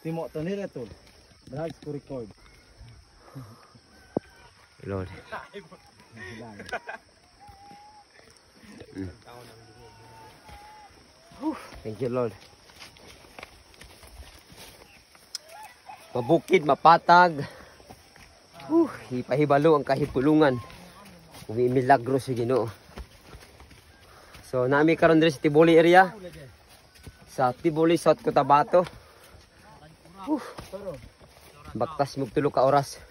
Timo to nila to. Brad ko record. Lord. Thank you, Lord. Mabukid, mapatag. Ipahibalo ang kahipulungan. Umimilagro si Ginoo. So, nami karon diri sa Tiboli area. Sa Tiboli, South Cotabato. Baktas mo 3 ka oras.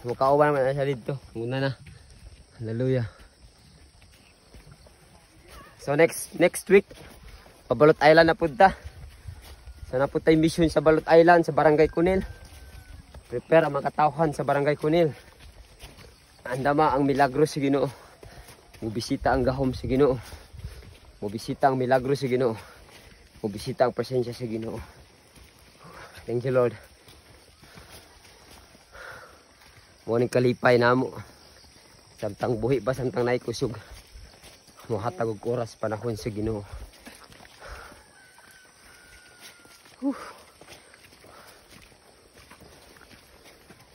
Mukauban naman na siya dito. Muna na. Hallelujah. So next week, Pabalot Island na punta. So na punta yung mission sa Balot Island sa Barangay Cunil. Prepare ang mga katauhan sa Barangay Cunil. Andama ang milagro si Ginoo. Mubisita ang gahom si Ginoo. Mubisita ang milagro si Ginoo. Mubisita ang presensya si Ginoo. Thank you, Lord. Muning kalipay namo. Samtang buhi pa, samtang naikusog. Muhatag og oras panahon sa Ginoo.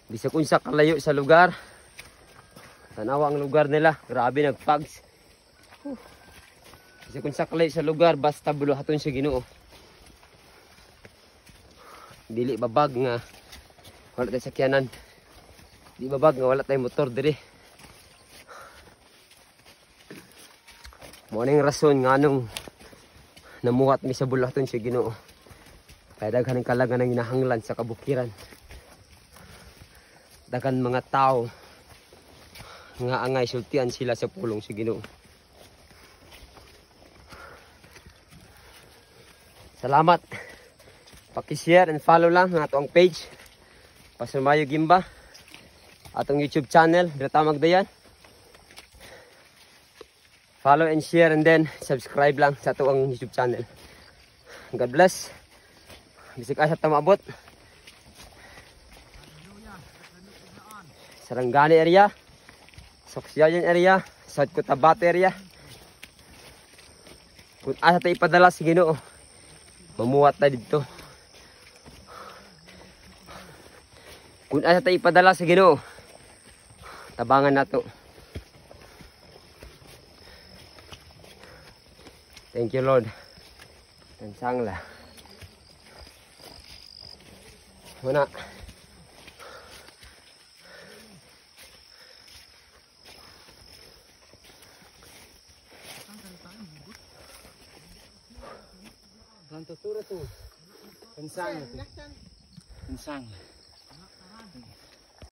Bisag unsa kalayo sa lugar. Tanawa ang lugar nila, grabe nagpags. Bisag unsa kalayo sa lugar, basta buluhaton sa Ginoo. Dili babag nga wala tay sakyanan. Di babag nga wala tay motor diri. Mo ning rason nganong namuhat mi sa buluhaton sa Ginoo. Kaya daghan ang kalagan ng hinahanglan sa kabukiran. Daghan mga tao nga angay sultian sila sa pulong si Ginoo. Salamat. Paki-share and follow lang ang atong page. Pastor Mayo Gimba. Atong YouTube channel, Direta Magdayan. Follow and share and then subscribe lang sa atong YouTube channel. God bless. Bisig asa ta maabot. Sarangani area. Soksyayan area, South Cotabato area. Kung asa tayo ipadala sa Ginoo, mamuhat na dito. Kung asa tayo ipadala sa Ginoo, tabangan na to. Thank you, Lord. Tansangla. Muna. Santo Sura tu. Pensang.